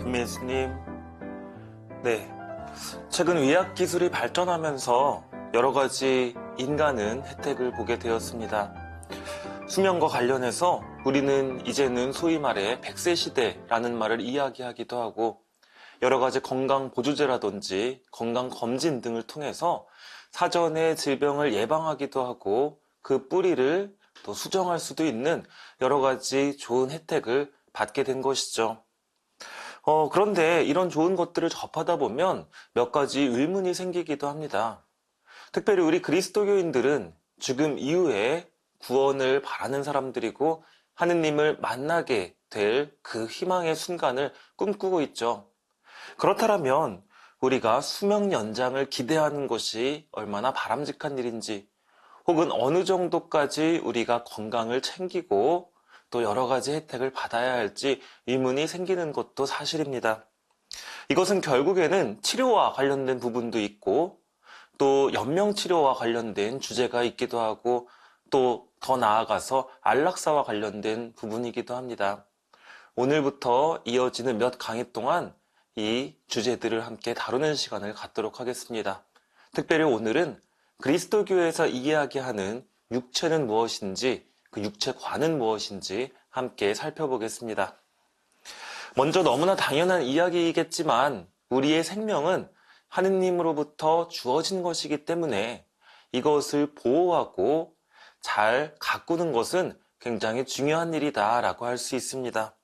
금예수님, 네. 최근 의학 기술이 발전하면서 여러 가지 인간은 혜택을 보게 되었습니다. 수면과 관련해서 우리는 이제는 소위 말해 100세 시대라는 말을 이야기하기도 하고 여러 가지 건강 보조제라든지 건강 검진 등을 통해서 사전에 질병을 예방하기도 하고 그 뿌리를 또 수정할 수도 있는 여러 가지 좋은 혜택을 받게 된 것이죠. 그런데 이런 좋은 것들을 접하다 보면 몇 가지 의문이 생기기도 합니다. 특별히 우리 그리스도교인들은 죽음 이후에 구원을 바라는 사람들이고 하느님을 만나게 될 그 희망의 순간을 꿈꾸고 있죠. 그렇다면 우리가 수명 연장을 기대하는 것이 얼마나 바람직한 일인지, 혹은 어느 정도까지 우리가 건강을 챙기고 또 여러 가지 혜택을 받아야 할지 의문이 생기는 것도 사실입니다. 이것은 결국에는 치료와 관련된 부분도 있고 또 연명치료와 관련된 주제가 있기도 하고 또 더 나아가서 안락사와 관련된 부분이기도 합니다. 오늘부터 이어지는 몇 강의 동안 이 주제들을 함께 다루는 시간을 갖도록 하겠습니다. 특별히 오늘은 그리스도교에서 이야기하는 육체는 무엇인지, 그 육체관은 무엇인지 함께 살펴보겠습니다. 먼저 너무나 당연한 이야기이겠지만 우리의 생명은 하느님으로부터 주어진 것이기 때문에 이것을 보호하고 잘 가꾸는 것은 굉장히 중요한 일이다라고 할 수 있습니다.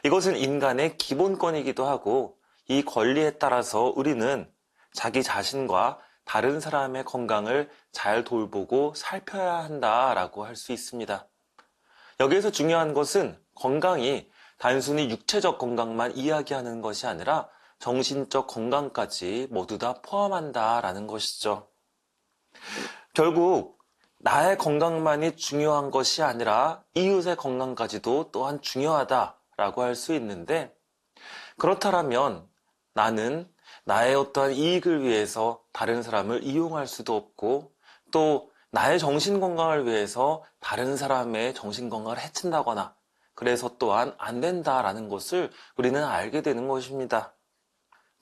이것은 인간의 기본권이기도 하고 이 권리에 따라서 우리는 자기 자신과 다른 사람의 건강을 잘 돌보고 살펴야 한다라고 할 수 있습니다. 여기에서 중요한 것은 건강이 단순히 육체적 건강만 이야기하는 것이 아니라 정신적 건강까지 모두 다 포함한다라는 것이죠. 결국 나의 건강만이 중요한 것이 아니라 이웃의 건강까지도 또한 중요하다라고 할 수 있는데, 그렇다면 나는 나의 어떠한 이익을 위해서 다른 사람을 이용할 수도 없고 또 나의 정신건강을 위해서 다른 사람의 정신건강을 해친다거나 그래서 또한 안 된다라는 것을 우리는 알게 되는 것입니다.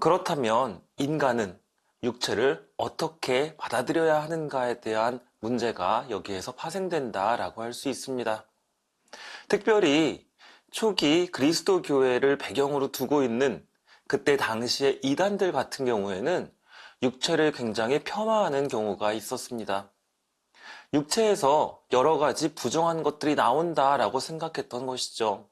그렇다면 인간은 육체를 어떻게 받아들여야 하는가에 대한 문제가 여기에서 파생된다라고 할 수 있습니다. 특별히 초기 그리스도 교회를 배경으로 두고 있는 그때 당시의 이단들 같은 경우에는 육체를 굉장히 폄하하는 경우가 있었습니다. 육체에서 여러 가지 부정한 것들이 나온다라고 생각했던 것이죠.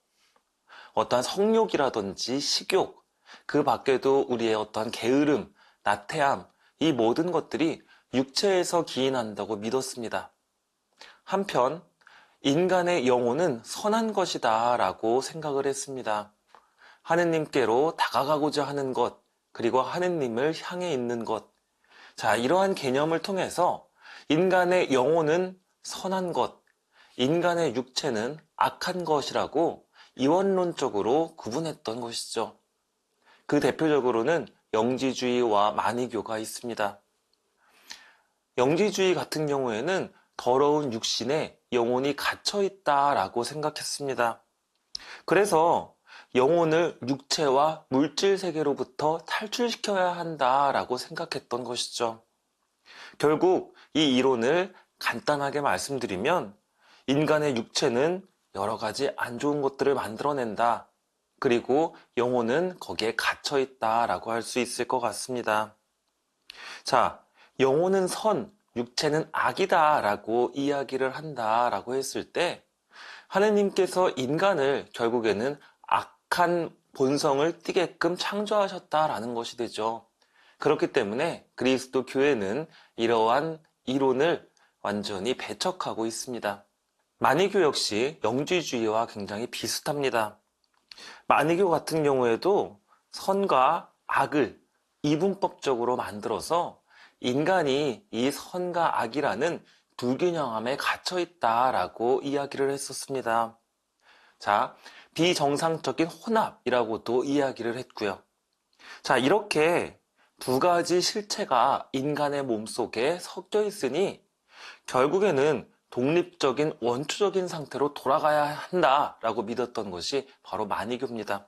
어떠한 성욕이라든지 식욕, 그 밖에도 우리의 어떠한 게으름, 나태함, 이 모든 것들이 육체에서 기인한다고 믿었습니다. 한편 인간의 영혼은 선한 것이다 라고 생각을 했습니다. 하느님께로 다가가고자 하는 것, 그리고 하느님을 향해 있는 것. 자, 이러한 개념을 통해서 인간의 영혼은 선한 것, 인간의 육체는 악한 것이라고 이원론적으로 구분했던 것이죠. 그 대표적으로는 영지주의와 마니교가 있습니다. 영지주의 같은 경우에는 더러운 육신에 영혼이 갇혀 있다라고 생각했습니다. 그래서 영혼을 육체와 물질 세계로부터 탈출시켜야 한다라고 생각했던 것이죠. 결국 이 이론을 간단하게 말씀드리면 인간의 육체는 여러 가지 안 좋은 것들을 만들어낸다. 그리고 영혼은 거기에 갇혀 있다라고 할 수 있을 것 같습니다. 자, 영혼은 선, 육체는 악이다라고 이야기를 한다라고 했을 때 하느님께서 인간을 결국에는 악한 본성을 띠게끔 창조하셨다라는 것이 되죠. 그렇기 때문에 그리스도 교회는 이러한 이론을 완전히 배척하고 있습니다. 마니교 역시 영지주의와 굉장히 비슷합니다. 마니교 같은 경우에도 선과 악을 이분법적으로 만들어서 인간이 이 선과 악이라는 불균형함에 갇혀 있다라고 이야기를 했었습니다. 자, 비정상적인 혼합이라고도 이야기를 했고요. 자, 이렇게 두 가지 실체가 인간의 몸속에 섞여 있으니 결국에는 독립적인 원초적인 상태로 돌아가야 한다라고 믿었던 것이 바로 마니교입니다.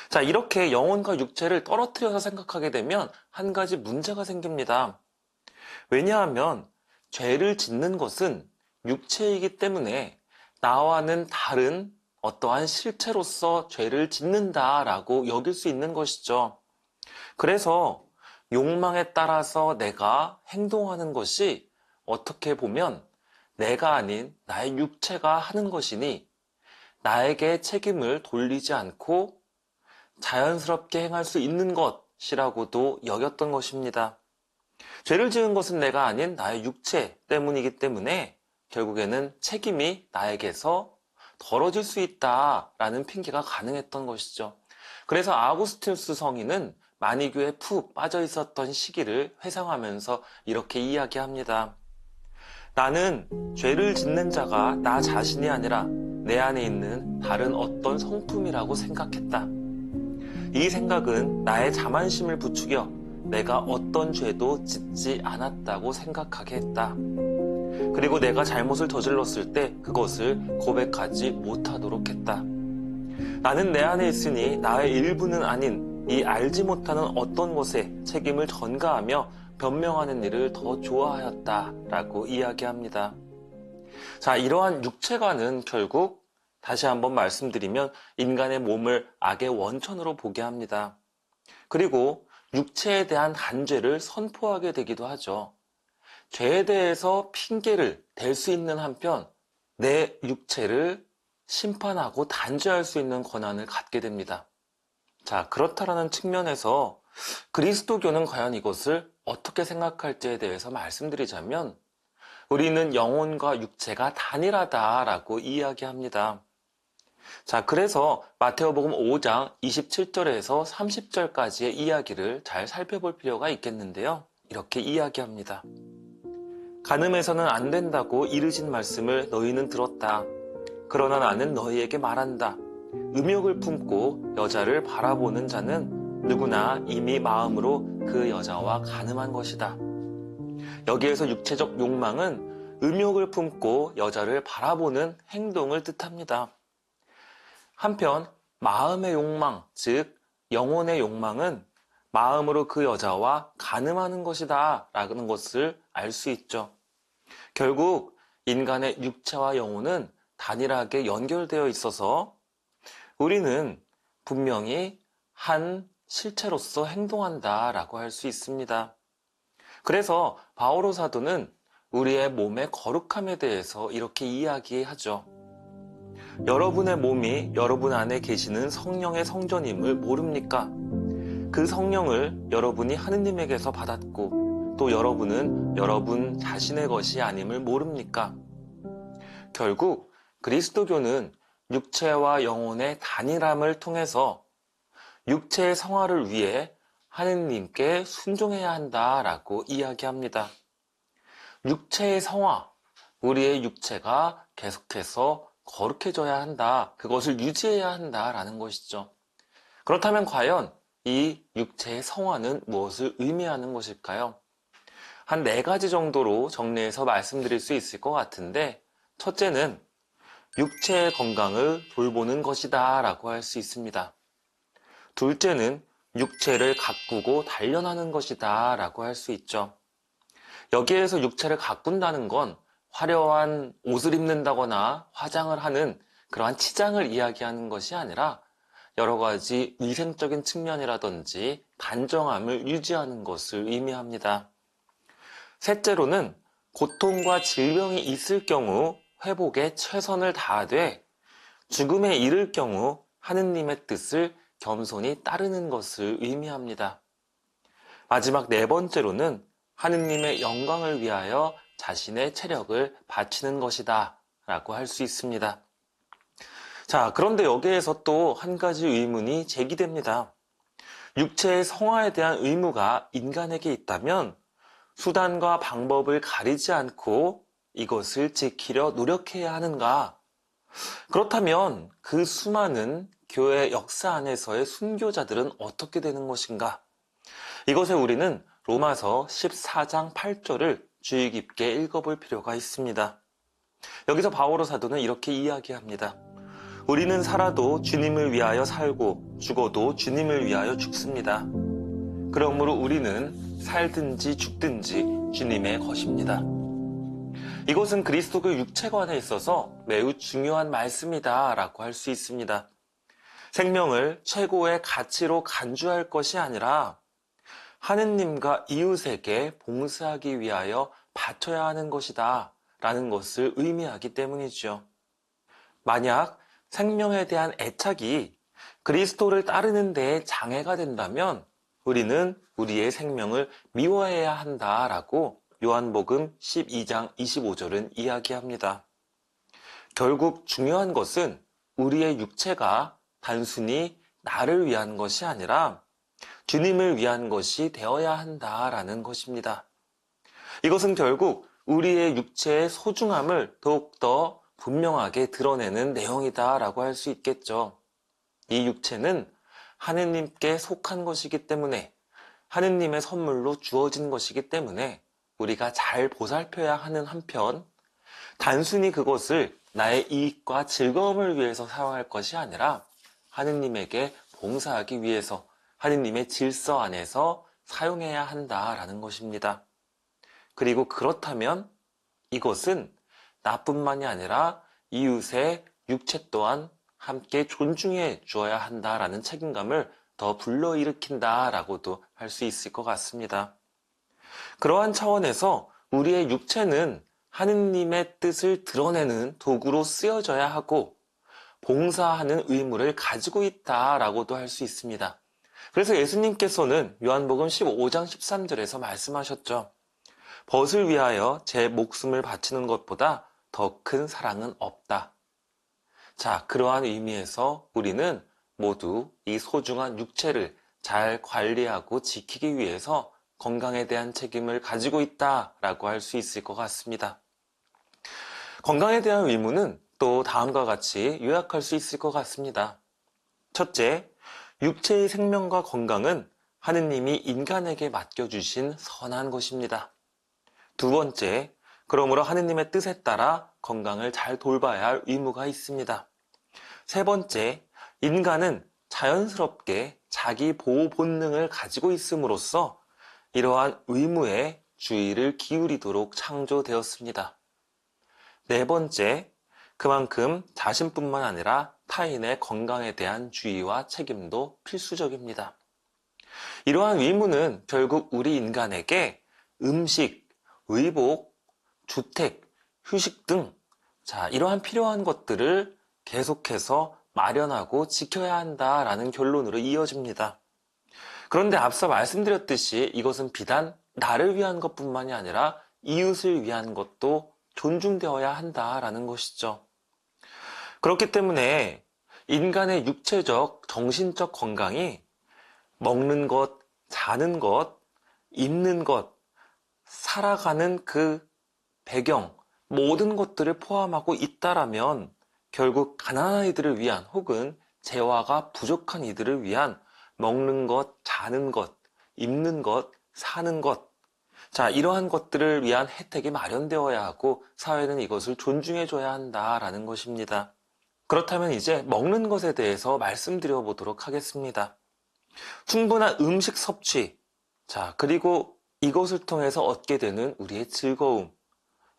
자, 이렇게 영혼과 육체를 떨어뜨려서 생각하게 되면 한 가지 문제가 생깁니다. 왜냐하면 죄를 짓는 것은 육체이기 때문에 나와는 다른 어떠한 실체로서 죄를 짓는다라고 여길 수 있는 것이죠. 그래서 욕망에 따라서 내가 행동하는 것이 어떻게 보면 내가 아닌 나의 육체가 하는 것이니 나에게 책임을 돌리지 않고 자연스럽게 행할 수 있는 것이라고도 여겼던 것입니다. 죄를 지은 것은 내가 아닌 나의 육체 때문이기 때문에 결국에는 책임이 나에게서 덜어질 수 있다라는 핑계가 가능했던 것이죠. 그래서 아우구스티누스 성인은 마니교에 푹 빠져 있었던 시기를 회상하면서 이렇게 이야기합니다. 나는 죄를 짓는 자가 나 자신이 아니라 내 안에 있는 다른 어떤 성품이라고 생각했다. 이 생각은 나의 자만심을 부추겨 내가 어떤 죄도 짓지 않았다고 생각하게 했다. 그리고 내가 잘못을 저질렀을 때 그것을 고백하지 못하도록 했다. 나는 내 안에 있으니 나의 일부는 아닌 이 알지 못하는 어떤 것에 책임을 전가하며 변명하는 일을 더 좋아하였다라고 이야기합니다. 자, 이러한 육체관은 결국 다시 한번 말씀드리면 인간의 몸을 악의 원천으로 보게 합니다. 그리고 육체에 대한 단죄를 선포하게 되기도 하죠. 죄에 대해서 핑계를 댈 수 있는 한편 내 육체를 심판하고 단죄할 수 있는 권한을 갖게 됩니다. 자, 그렇다라는 측면에서 그리스도교는 과연 이것을 어떻게 생각할지에 대해서 말씀드리자면 우리는 영혼과 육체가 단일하다라고 이야기합니다. 자, 그래서 마테오복음 5장 27절에서 30절까지의 이야기를 잘 살펴볼 필요가 있겠는데요. 이렇게 이야기합니다. 간음해서는 안 된다고 이르신 말씀을 너희는 들었다. 그러나 나는 너희에게 말한다. 음욕을 품고 여자를 바라보는 자는 누구나 이미 마음으로 그 여자와 간음한 것이다. 여기에서 육체적 욕망은 음욕을 품고 여자를 바라보는 행동을 뜻합니다. 한편 마음의 욕망, 즉 영혼의 욕망은 마음으로 그 여자와 간음하는 것이다 라는 것을 알 수 있죠. 결국 인간의 육체와 영혼은 단일하게 연결되어 있어서 우리는 분명히 한 실체로서 행동한다라고 할 수 있습니다. 그래서 바오로 사도는 우리의 몸의 거룩함에 대해서 이렇게 이야기하죠. 여러분의 몸이 여러분 안에 계시는 성령의 성전임을 모릅니까? 그 성령을 여러분이 하느님에게서 받았고 또 여러분은 여러분 자신의 것이 아님을 모릅니까? 결국 그리스도교는 육체와 영혼의 단일함을 통해서 육체의 성화를 위해 하느님께 순종해야 한다라고 이야기합니다. 육체의 성화, 우리의 육체가 계속해서 거룩해져야 한다, 그것을 유지해야 한다라는 것이죠. 그렇다면 과연 이 육체의 성화는 무엇을 의미하는 것일까요? 한 4가지 정도로 정리해서 말씀드릴 수 있을 것 같은데, 첫째는 육체의 건강을 돌보는 것이다 라고 할 수 있습니다. 둘째는 육체를 가꾸고 단련하는 것이다 라고 할 수 있죠. 여기에서 육체를 가꾼다는 건 화려한 옷을 입는다거나 화장을 하는 그러한 치장을 이야기하는 것이 아니라 여러 가지 위생적인 측면이라든지 단정함을 유지하는 것을 의미합니다. 셋째로는 고통과 질병이 있을 경우 회복에 최선을 다하되 죽음에 이를 경우 하느님의 뜻을 겸손히 따르는 것을 의미합니다. 마지막 4번째로는 하느님의 영광을 위하여 자신의 체력을 바치는 것이다 라고 할 수 있습니다. 자, 그런데 여기에서 또 한 가지 의문이 제기됩니다. 육체의 성화에 대한 의무가 인간에게 있다면 수단과 방법을 가리지 않고 이것을 지키려 노력해야 하는가? 그렇다면 그 수많은 교회 역사 안에서의 순교자들은 어떻게 되는 것인가? 이것에 우리는 로마서 14장 8절을 주의 깊게 읽어볼 필요가 있습니다. 여기서 바오로 사도는 이렇게 이야기합니다. 우리는 살아도 주님을 위하여 살고 죽어도 주님을 위하여 죽습니다. 그러므로 우리는 살든지 죽든지 주님의 것입니다. 이것은 그리스도교 육체관에 있어서 매우 중요한 말씀이다 라고 할 수 있습니다. 생명을 최고의 가치로 간주할 것이 아니라 하느님과 이웃에게 봉사하기 위하여 바쳐야 하는 것이다 라는 것을 의미하기 때문이죠. 만약 생명에 대한 애착이 그리스도를 따르는 데에 장애가 된다면 우리는 우리의 생명을 미워해야 한다라고 요한복음 12장 25절은 이야기합니다. 결국 중요한 것은 우리의 육체가 단순히 나를 위한 것이 아니라 주님을 위한 것이 되어야 한다라는 것입니다. 이것은 결국 우리의 육체의 소중함을 더욱더 분명하게 드러내는 내용이다라고 할 수 있겠죠. 이 육체는 하느님께 속한 것이기 때문에 하느님의 선물로 주어진 것이기 때문에 우리가 잘 보살펴야 하는 한편 단순히 그것을 나의 이익과 즐거움을 위해서 사용할 것이 아니라 하느님에게 봉사하기 위해서 하느님의 질서 안에서 사용해야 한다라는 것입니다. 그리고 그렇다면 이것은 나뿐만이 아니라 이웃의 육체 또한 함께 존중해 주어야 한다라는 책임감을 더 불러일으킨다라고도 할 수 있을 것 같습니다. 그러한 차원에서 우리의 육체는 하느님의 뜻을 드러내는 도구로 쓰여져야 하고 봉사하는 의무를 가지고 있다라고도 할 수 있습니다. 그래서 예수님께서는 요한복음 15장 13절에서 말씀하셨죠. 벗을 위하여 제 목숨을 바치는 것보다 더 큰 사랑은 없다. 자, 그러한 의미에서 우리는 모두 이 소중한 육체를 잘 관리하고 지키기 위해서 건강에 대한 책임을 가지고 있다라고 할 수 있을 것 같습니다. 건강에 대한 의무는 또 다음과 같이 요약할 수 있을 것 같습니다. 첫째, 육체의 생명과 건강은 하느님이 인간에게 맡겨주신 선한 것입니다. 두 번째, 그러므로 하느님의 뜻에 따라 건강을 잘 돌봐야 할 의무가 있습니다. 세 번째, 인간은 자연스럽게 자기 보호 본능을 가지고 있음으로써 이러한 의무에 주의를 기울이도록 창조되었습니다. 네 번째, 그만큼 자신뿐만 아니라 타인의 건강에 대한 주의와 책임도 필수적입니다. 이러한 의무는 결국 우리 인간에게 음식, 의복, 주택, 휴식 등 이러한 필요한 것들을 계속해서 마련하고 지켜야 한다라는 결론으로 이어집니다. 그런데 앞서 말씀드렸듯이 이것은 비단 나를 위한 것뿐만이 아니라 이웃을 위한 것도 존중되어야 한다라는 것이죠. 그렇기 때문에 인간의 육체적, 정신적 건강이 먹는 것, 자는 것, 입는 것, 살아가는 그 배경, 모든 것들을 포함하고 있다라면 결국 가난한 이들을 위한 혹은 재화가 부족한 이들을 위한 먹는 것, 자는 것, 입는 것, 사는 것, 이러한 것들을 위한 혜택이 마련되어야 하고 사회는 이것을 존중해줘야 한다라는 것입니다. 그렇다면 이제 먹는 것에 대해서 말씀드려 보도록 하겠습니다. 충분한 음식 섭취, 그리고 이것을 통해서 얻게 되는 우리의 즐거움,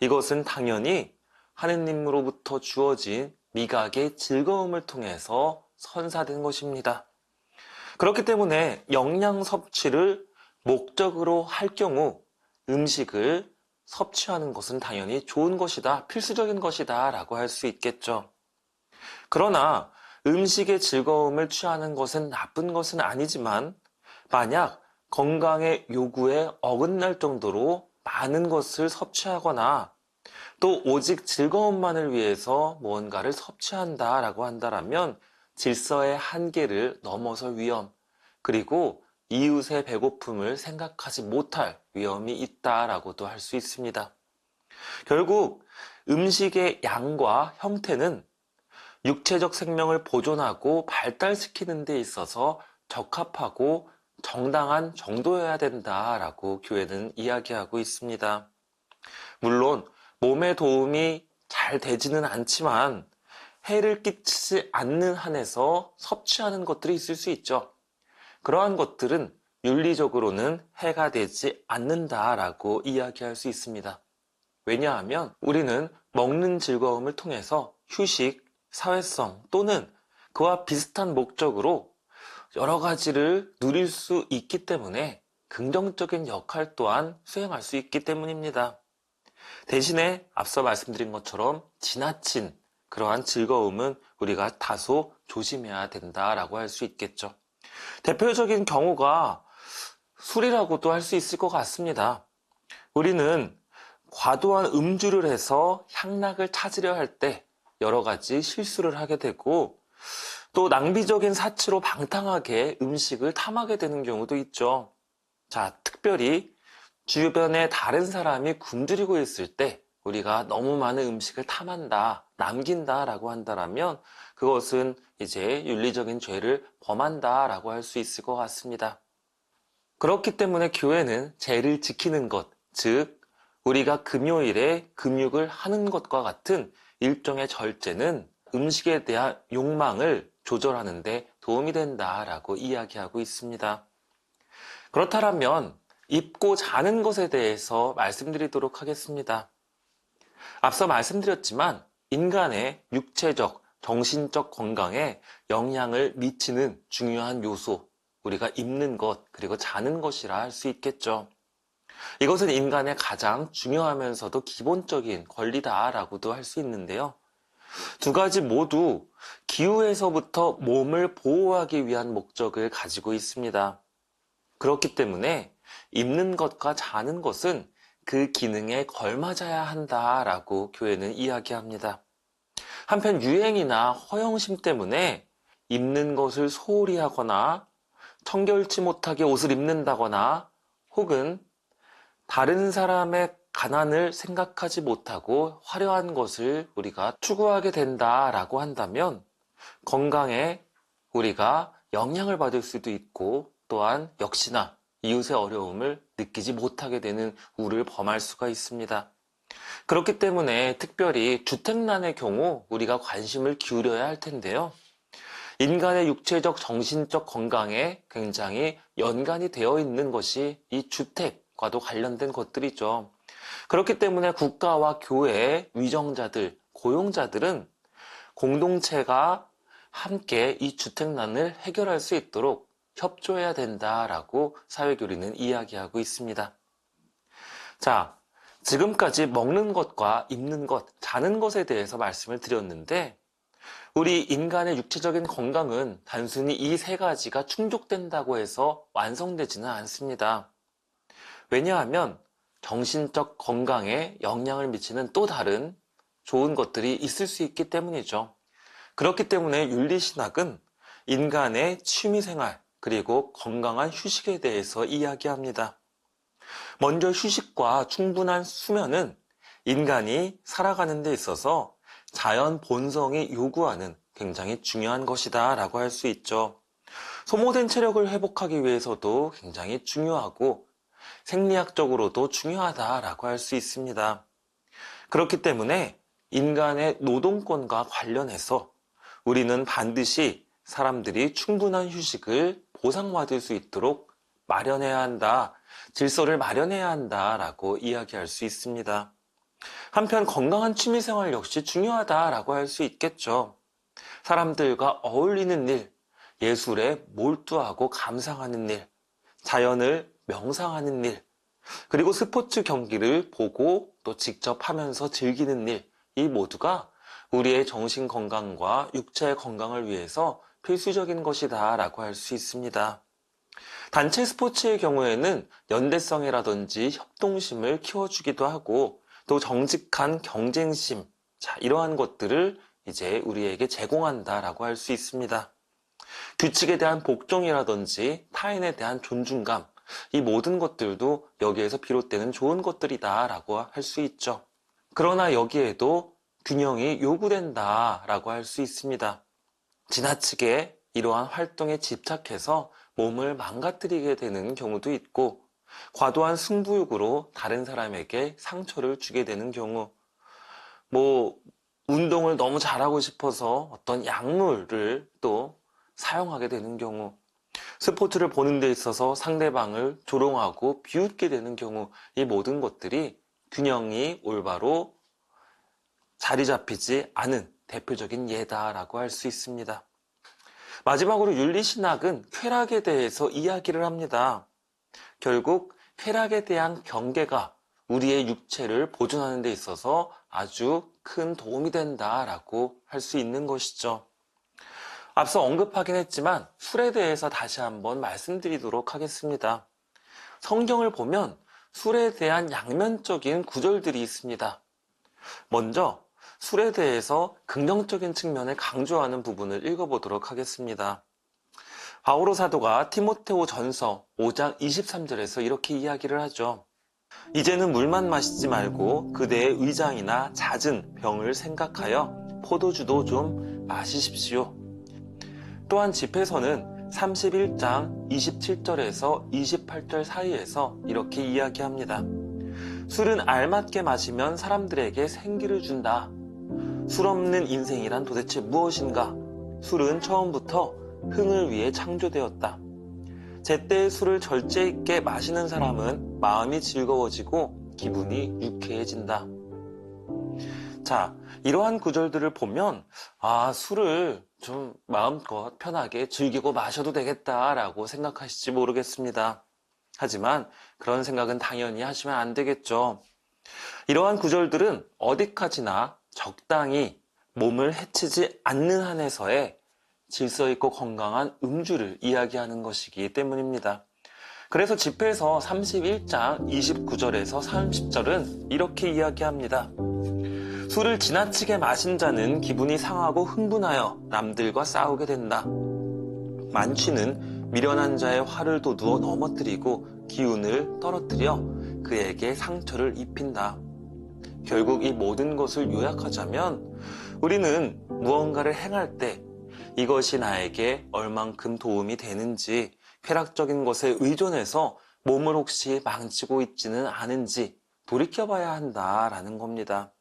이것은 당연히 하느님으로부터 주어진 미각의 즐거움을 통해서 선사된 것입니다. 그렇기 때문에 영양 섭취를 목적으로 할 경우 음식을 섭취하는 것은 당연히 좋은 것이다, 필수적인 것이다 라고 할 수 있겠죠. 그러나 음식의 즐거움을 취하는 것은 나쁜 것은 아니지만 만약 건강의 요구에 어긋날 정도로 많은 것을 섭취하거나 또 오직 즐거움만을 위해서 무언가를 섭취한다라고 한다면 질서의 한계를 넘어설 위험, 그리고 이웃의 배고픔을 생각하지 못할 위험이 있다라고도 할 수 있습니다. 결국 음식의 양과 형태는 육체적 생명을 보존하고 발달시키는 데 있어서 적합하고 정당한 정도여야 된다라고 교회는 이야기하고 있습니다. 물론 몸에 도움이 잘 되지는 않지만 해를 끼치지 않는 한에서 섭취하는 것들이 있을 수 있죠. 그러한 것들은 윤리적으로는 해가 되지 않는다라고 이야기할 수 있습니다. 왜냐하면 우리는 먹는 즐거움을 통해서 휴식, 사회성 또는 그와 비슷한 목적으로 여러 가지를 누릴 수 있기 때문에 긍정적인 역할 또한 수행할 수 있기 때문입니다. 대신에 앞서 말씀드린 것처럼 지나친 그러한 즐거움은 우리가 다소 조심해야 된다라고 할 수 있겠죠. 대표적인 경우가 술이라고도 할 수 있을 것 같습니다. 우리는 과도한 음주를 해서 향락을 찾으려 할 때 여러 가지 실수를 하게 되고 또 낭비적인 사치로 방탕하게 음식을 탐하게 되는 경우도 있죠. 자, 특별히 주변에 다른 사람이 굶주리고 있을 때 우리가 너무 많은 음식을 탐한다, 남긴다라고 한다면 그것은 이제 윤리적인 죄를 범한다라고 할 수 있을 것 같습니다. 그렇기 때문에 교회는 제를 지키는 것, 즉 우리가 금요일에 금육을 하는 것과 같은 일종의 절제는 음식에 대한 욕망을 조절하는 데 도움이 된다라고 이야기하고 있습니다. 그렇다면 입고 자는 것에 대해서 말씀드리도록 하겠습니다. 앞서 말씀드렸지만 인간의 육체적, 정신적 건강에 영향을 미치는 중요한 요소, 우리가 입는 것, 그리고 자는 것이라 할 수 있겠죠. 이것은 인간의 가장 중요하면서도 기본적인 권리다라고도 할 수 있는데요. 두 가지 모두 기후에서부터 몸을 보호하기 위한 목적을 가지고 있습니다. 그렇기 때문에 입는 것과 자는 것은 그 기능에 걸맞아야 한다라고 교회는 이야기합니다. 한편 유행이나 허영심 때문에 입는 것을 소홀히 하거나 청결치 못하게 옷을 입는다거나 혹은 다른 사람의 가난을 생각하지 못하고 화려한 것을 우리가 추구하게 된다라고 한다면 건강에 우리가 영향을 받을 수도 있고 또한 역시나 이웃의 어려움을 느끼지 못하게 되는 우를 범할 수가 있습니다. 그렇기 때문에 특별히 주택난의 경우 우리가 관심을 기울여야 할 텐데요. 인간의 육체적, 정신적 건강에 굉장히 연관이 되어 있는 것이 이 주택과도 관련된 것들이죠. 그렇기 때문에 국가와 교회, 위정자들, 고용자들은 공동체가 함께 이 주택난을 해결할 수 있도록 협조해야 된다라고 사회교리는 이야기하고 있습니다. 자, 지금까지 먹는 것과 입는 것, 자는 것에 대해서 말씀을 드렸는데 우리 인간의 육체적인 건강은 단순히 이 세 가지가 충족된다고 해서 완성되지는 않습니다. 왜냐하면 정신적 건강에 영향을 미치는 또 다른 좋은 것들이 있을 수 있기 때문이죠. 그렇기 때문에 윤리신학은 인간의 취미생활 그리고 건강한 휴식에 대해서 이야기합니다. 먼저 휴식과 충분한 수면은 인간이 살아가는 데 있어서 자연 본성이 요구하는 굉장히 중요한 것이다 라고 할 수 있죠. 소모된 체력을 회복하기 위해서도 굉장히 중요하고 생리학적으로도 중요하다라고 할 수 있습니다. 그렇기 때문에 인간의 노동권과 관련해서 우리는 반드시 사람들이 충분한 휴식을 보상받을 수 있도록 마련해야 한다, 질서를 마련해야 한다라고 이야기할 수 있습니다. 한편 건강한 취미생활 역시 중요하다라고 할 수 있겠죠. 사람들과 어울리는 일, 예술에 몰두하고 감상하는 일, 자연을 명상하는 일, 그리고 스포츠 경기를 보고 또 직접 하면서 즐기는 일, 이 모두가 우리의 정신 건강과 육체 건강을 위해서 필수적인 것이다 라고 할 수 있습니다. 단체 스포츠의 경우에는 연대성이라든지 협동심을 키워주기도 하고 또 정직한 경쟁심, 자, 이러한 것들을 이제 우리에게 제공한다라고 할 수 있습니다. 규칙에 대한 복종이라든지 타인에 대한 존중감, 이 모든 것들도 여기에서 비롯되는 좋은 것들이다라고 할 수 있죠. 그러나 여기에도 균형이 요구된다라고 할 수 있습니다. 지나치게 이러한 활동에 집착해서 몸을 망가뜨리게 되는 경우도 있고 과도한 승부욕으로 다른 사람에게 상처를 주게 되는 경우 운동을 너무 잘하고 싶어서 어떤 약물을 또 사용하게 되는 경우, 스포츠를 보는 데 있어서 상대방을 조롱하고 비웃게 되는 경우, 이 모든 것들이 균형이 올바로 자리 잡히지 않은 대표적인 예다라고 할 수 있습니다. 마지막으로 윤리신학은 쾌락에 대해서 이야기를 합니다. 결국 쾌락에 대한 경계가 우리의 육체를 보존하는 데 있어서 아주 큰 도움이 된다라고 할 수 있는 것이죠. 앞서 언급하긴 했지만 술에 대해서 다시 한번 말씀드리도록 하겠습니다. 성경을 보면 술에 대한 양면적인 구절들이 있습니다. 먼저 술에 대해서 긍정적인 측면을 강조하는 부분을 읽어보도록 하겠습니다. 바오로 사도가 디모데오 전서 5장 23절에서 이렇게 이야기를 하죠. 이제는 물만 마시지 말고 그대의 의장이나 잦은 병을 생각하여 포도주도 좀 마시십시오. 또한 집에서는 31장 27절에서 28절 사이에서 이렇게 이야기합니다. 술은 알맞게 마시면 사람들에게 생기를 준다. 술 없는 인생이란 도대체 무엇인가? 술은 처음부터 흥을 위해 창조되었다. 제때의 술을 절제 있게 마시는 사람은 마음이 즐거워지고 기분이 유쾌해진다. 자, 이러한 구절들을 보면 술을 좀 마음껏 편하게 즐기고 마셔도 되겠다라고 생각하실지 모르겠습니다. 하지만 그런 생각은 당연히 하시면 안 되겠죠. 이러한 구절들은 어디까지나 적당히 몸을 해치지 않는 한에서의 질서 있고 건강한 음주를 이야기하는 것이기 때문입니다. 그래서 집회서 31장 29절에서 30절은 이렇게 이야기합니다. 술을 지나치게 마신 자는 기분이 상하고 흥분하여 남들과 싸우게 된다. 만취는 미련한 자의 화를 돋우어 넘어뜨리고 기운을 떨어뜨려 그에게 상처를 입힌다. 결국 이 모든 것을 요약하자면 우리는 무언가를 행할 때 이것이 나에게 얼만큼 도움이 되는지, 쾌락적인 것에 의존해서 몸을 혹시 망치고 있지는 않은지 돌이켜봐야 한다라는 겁니다.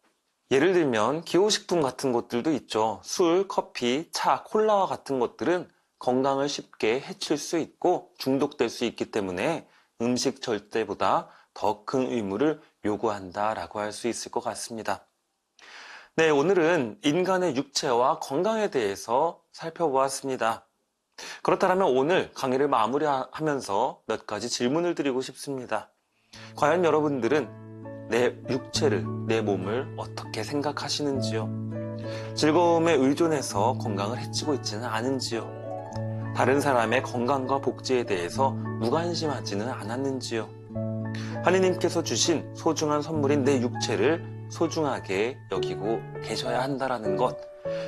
예를 들면 기호식품 같은 것들도 있죠. 술, 커피, 차, 콜라와 같은 것들은 건강을 쉽게 해칠 수 있고 중독될 수 있기 때문에 음식 절제보다 더 큰 의무를 요구한다라고 할 수 있을 것 같습니다. 네, 오늘은 인간의 육체와 건강에 대해서 살펴보았습니다. 그렇다면 오늘 강의를 마무리하면서 몇 가지 질문을 드리고 싶습니다. 과연 여러분들은 내 육체를, 내 몸을 어떻게 생각하시는지요? 즐거움에 의존해서 건강을 해치고 있지는 않은지요? 다른 사람의 건강과 복지에 대해서 무관심하지는 않았는지요? 하느님께서 주신 소중한 선물인 내 육체를 소중하게 여기고 계셔야 한다라는 것,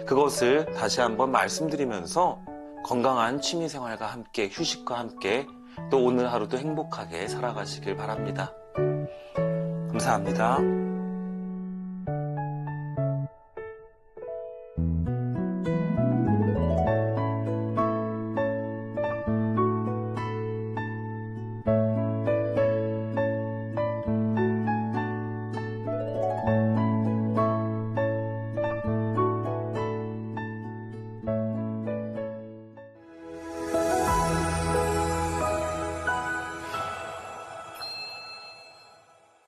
그것을 다시 한번 말씀드리면서 건강한 취미생활과 함께 휴식과 함께 또 오늘 하루도 행복하게 살아가시길 바랍니다. 감사합니다.